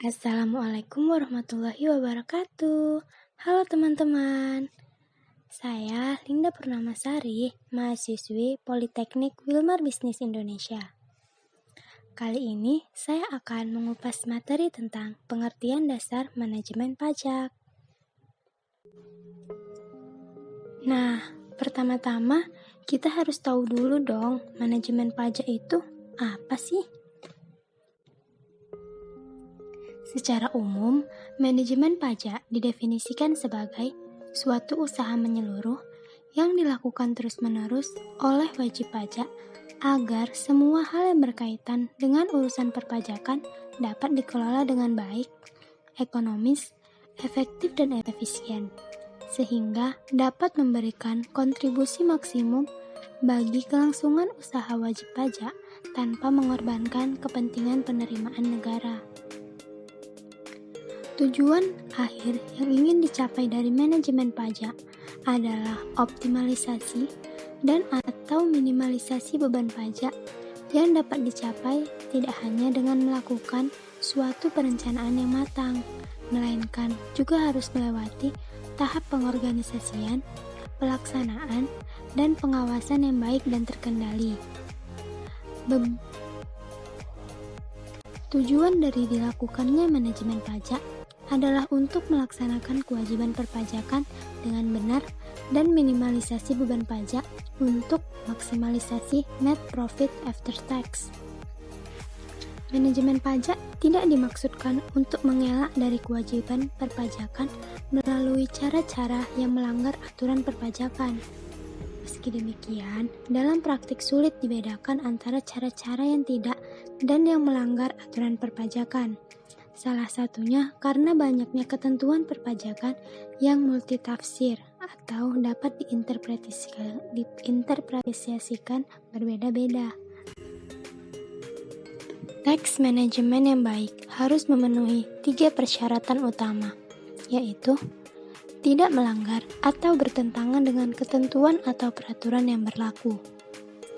Assalamualaikum warahmatullahi wabarakatuh. Halo teman-teman, saya Linda Purnamasari, mahasiswi Politeknik Wilmar Bisnis Indonesia. Kali ini saya akan mengupas materi tentang pengertian dasar manajemen pajak. Nah, pertama-tama kita harus tahu dulu dong, manajemen pajak itu apa sih? Secara umum, manajemen pajak didefinisikan sebagai suatu usaha menyeluruh yang dilakukan terus-menerus oleh wajib pajak agar semua hal yang berkaitan dengan urusan perpajakan dapat dikelola dengan baik, ekonomis, efektif dan efisien, sehingga dapat memberikan kontribusi maksimum bagi kelangsungan usaha wajib pajak tanpa mengorbankan kepentingan penerimaan negara. Tujuan akhir yang ingin dicapai dari manajemen pajak adalah optimalisasi dan atau minimalisasi beban pajak yang dapat dicapai tidak hanya dengan melakukan suatu perencanaan yang matang, melainkan juga harus melewati tahap pengorganisasian, pelaksanaan, dan pengawasan yang baik dan terkendali. Tujuan dari dilakukannya manajemen pajak adalah untuk melaksanakan kewajiban perpajakan dengan benar dan minimalisasi beban pajak untuk maksimalisasi net profit after tax. Manajemen pajak tidak dimaksudkan untuk mengelak dari kewajiban perpajakan melalui cara-cara yang melanggar aturan perpajakan. Meski demikian, dalam praktik sulit dibedakan antara cara-cara yang tidak dan yang melanggar aturan perpajakan. Salah satunya karena banyaknya ketentuan perpajakan yang multitafsir atau dapat diinterpretasikan berbeda-beda. Tax manajemen yang baik harus memenuhi 3 persyaratan utama, yaitu tidak melanggar atau bertentangan dengan ketentuan atau peraturan yang berlaku.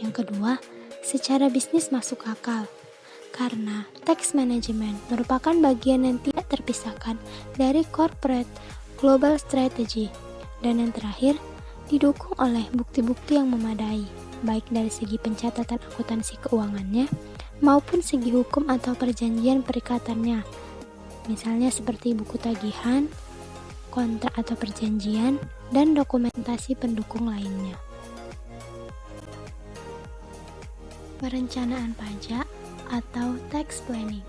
Yang kedua, secara bisnis masuk akal. Karena tax management merupakan bagian yang tidak terpisahkan dari corporate global strategy. Dan yang terakhir, didukung oleh bukti-bukti yang memadai, baik dari segi pencatatan akuntansi keuangannya, maupun segi hukum atau perjanjian perikatannya. Misalnya seperti buku tagihan, kontrak atau perjanjian, dan dokumentasi pendukung lainnya. Perencanaan pajak atau tax planning.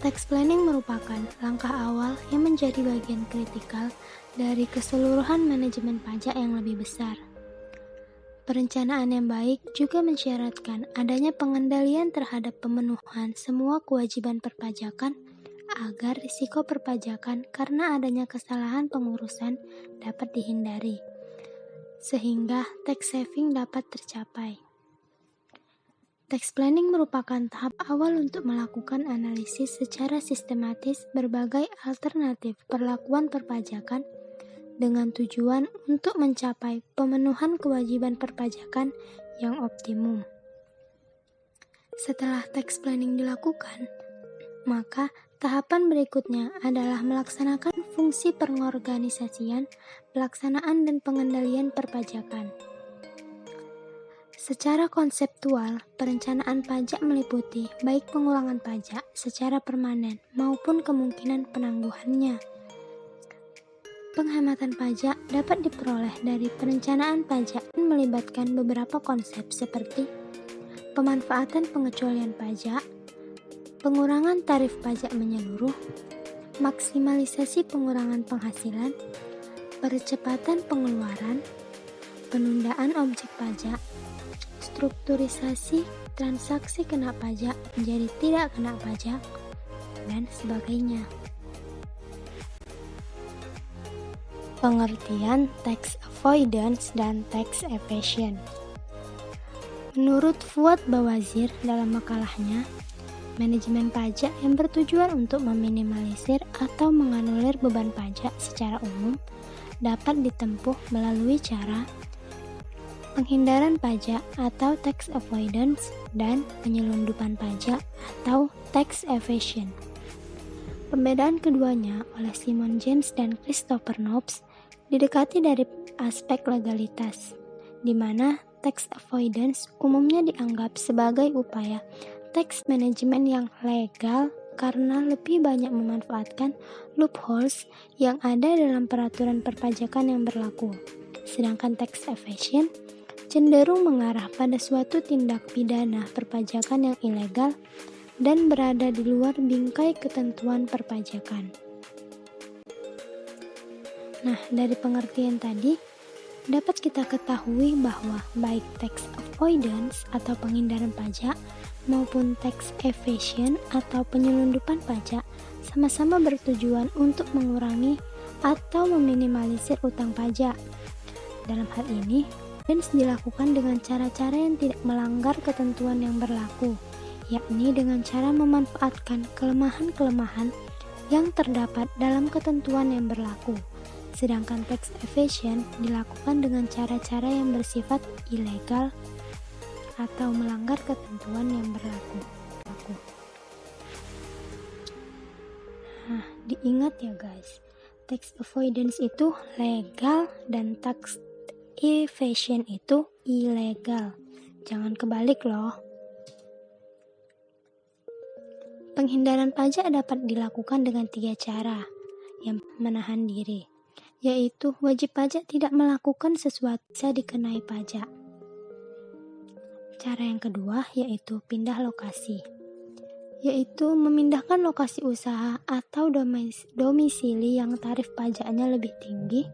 Tax planning merupakan langkah awal yang menjadi bagian kritikal dari keseluruhan manajemen pajak yang lebih besar. Perencanaan yang baik juga mensyaratkan adanya pengendalian terhadap pemenuhan semua kewajiban perpajakan agar risiko perpajakan karena adanya kesalahan pengurusan dapat dihindari, sehingga tax saving dapat tercapai. Tax planning merupakan tahap awal untuk melakukan analisis secara sistematis berbagai alternatif perlakuan perpajakan dengan tujuan untuk mencapai pemenuhan kewajiban perpajakan yang optimum. Setelah tax planning dilakukan, maka tahapan berikutnya adalah melaksanakan fungsi pengorganisasian, pelaksanaan dan pengendalian perpajakan. Secara konseptual, perencanaan pajak meliputi baik pengulangan pajak secara permanen maupun kemungkinan penangguhannya. Penghematan pajak dapat diperoleh dari perencanaan pajak yang melibatkan beberapa konsep seperti pemanfaatan pengecualian pajak, pengurangan tarif pajak menyeluruh, maksimalisasi pengurangan penghasilan, percepatan pengeluaran, penundaan objek pajak, strukturisasi transaksi kena pajak menjadi tidak kena pajak, dan sebagainya. Pengertian tax avoidance dan tax evasion. Menurut Fuad Bawazir dalam makalahnya, manajemen pajak yang bertujuan untuk meminimalisir atau menganulir beban pajak secara umum dapat ditempuh melalui cara Penghindaran pajak atau tax avoidance dan penyelundupan pajak atau tax evasion. Pembedaan keduanya oleh Simon James dan Christopher Knobs didekati dari aspek legalitas, di mana tax avoidance umumnya dianggap sebagai upaya tax management yang legal karena lebih banyak memanfaatkan loopholes yang ada dalam peraturan perpajakan yang berlaku. Sedangkan tax evasion cenderung mengarah pada suatu tindak pidana perpajakan yang ilegal dan berada di luar bingkai ketentuan perpajakan. Nah, dari pengertian tadi, dapat kita ketahui bahwa baik tax avoidance atau penghindaran pajak maupun tax evasion atau penyelundupan pajak sama-sama bertujuan untuk mengurangi atau meminimalisir utang pajak. Dalam hal ini, dilakukan dengan cara-cara yang tidak melanggar ketentuan yang berlaku, yakni dengan cara memanfaatkan kelemahan-kelemahan yang terdapat dalam ketentuan yang berlaku. Sedangkan tax evasion dilakukan dengan cara-cara yang bersifat ilegal atau melanggar ketentuan yang berlaku. Nah, diingat ya guys, tax avoidance itu legal dan tax evasion itu ilegal. Jangan kebalik loh. Penghindaran pajak dapat dilakukan dengan 3 cara yang menahan diri, yaitu wajib pajak tidak melakukan sesuatu bisa dikenai pajak. Cara yang kedua yaitu pindah lokasi, yaitu memindahkan lokasi usaha atau domisili yang tarif pajaknya lebih tinggi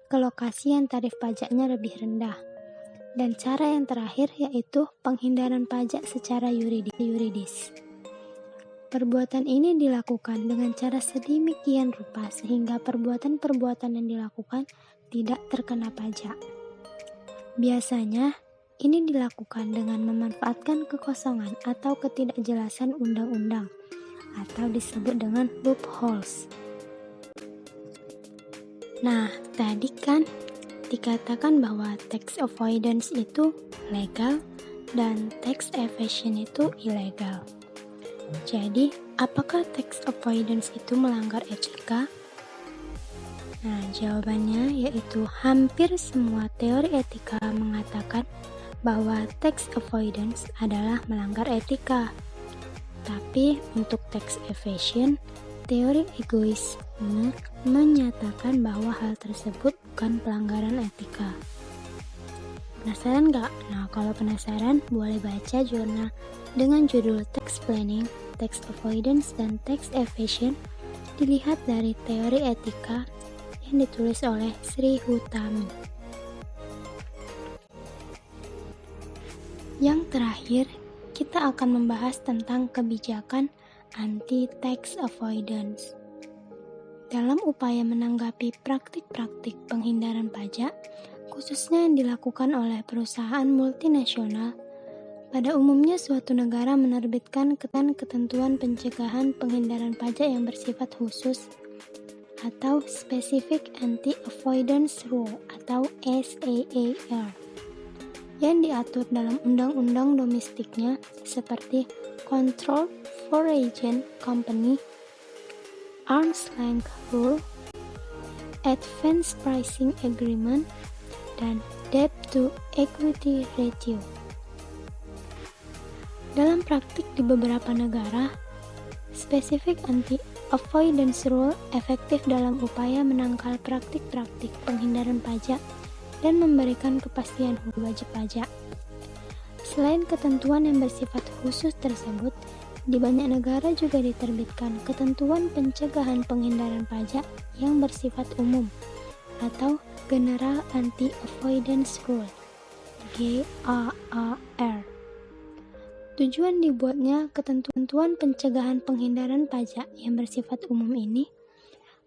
ke lokasi yang tarif pajaknya lebih rendah. Dan cara yang terakhir yaitu penghindaran pajak secara yuridis. Perbuatan ini dilakukan dengan cara sedemikian rupa sehingga perbuatan-perbuatan yang dilakukan tidak terkena pajak. Biasanya, ini dilakukan dengan memanfaatkan kekosongan atau ketidakjelasan undang-undang atau disebut dengan loopholes. Nah, tadi kan dikatakan bahwa tax avoidance itu legal dan tax evasion itu ilegal. Jadi, apakah tax avoidance itu melanggar etika? Nah, jawabannya yaitu hampir semua teori etika mengatakan bahwa tax avoidance adalah melanggar etika. Tapi untuk tax evasion, teori egoisme menyatakan bahwa hal tersebut bukan pelanggaran etika. Penasaran nggak? Nah, kalau penasaran, boleh baca jurnal dengan judul Tax Planning, Tax Avoidance, dan Tax Evasion, dilihat dari teori etika yang ditulis oleh Sri Hutami. Yang terakhir, kita akan membahas tentang kebijakan anti-tax avoidance. Dalam upaya menanggapi praktik-praktik penghindaran pajak, khususnya yang dilakukan oleh perusahaan multinasional, pada umumnya suatu negara menerbitkan ketentuan pencegahan penghindaran pajak yang bersifat khusus atau Specific Anti-Avoidance Rule atau SAAR yang diatur dalam undang-undang domestiknya seperti Control Foreign Company, Arm's Length Rule, Advance Pricing Agreement, dan Debt to Equity Ratio. Dalam praktik di beberapa negara, Specific Anti-Avoidance Rule efektif dalam upaya menangkal praktik-praktik penghindaran pajak dan memberikan kepastian wajib pajak. Selain ketentuan yang bersifat khusus tersebut, di banyak negara juga diterbitkan ketentuan pencegahan penghindaran pajak yang bersifat umum atau General Anti-Avoidance Rule (GAAR). Tujuan dibuatnya ketentuan pencegahan penghindaran pajak yang bersifat umum ini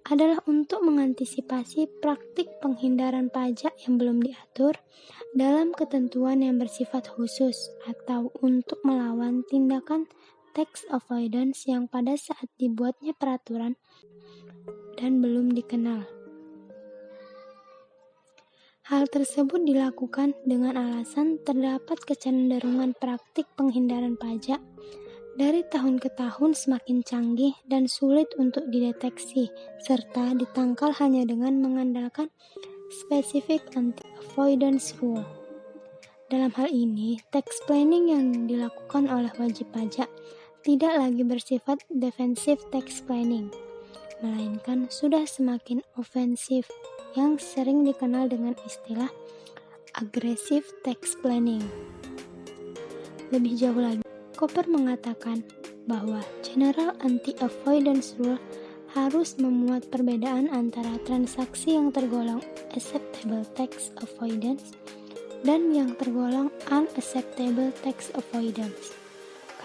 adalah untuk mengantisipasi praktik penghindaran pajak yang belum diatur dalam ketentuan yang bersifat khusus atau untuk melawan tindakan tax avoidance yang pada saat dibuatnya peraturan dan belum dikenal. Hal tersebut dilakukan dengan alasan terdapat kecenderungan praktik penghindaran pajak dari tahun ke tahun semakin canggih dan sulit untuk dideteksi, serta ditangkal hanya dengan mengandalkan specific anti-avoidance rule. Dalam hal ini, tax planning yang dilakukan oleh wajib pajak tidak lagi bersifat defensive tax planning, melainkan sudah semakin ofensif yang sering dikenal dengan istilah aggressive tax planning. Lebih jauh lagi, Koper mengatakan bahwa General Anti-Avoidance Rule harus memuat perbedaan antara transaksi yang tergolong acceptable tax avoidance dan yang tergolong unacceptable tax avoidance,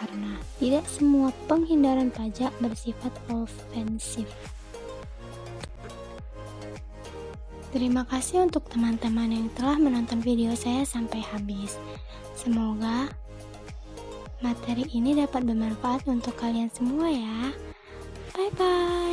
karena tidak semua penghindaran pajak bersifat ofensif. Terima kasih untuk teman-teman yang telah menonton video saya sampai habis. Semoga materi ini dapat bermanfaat untuk kalian semua ya. Bye-bye.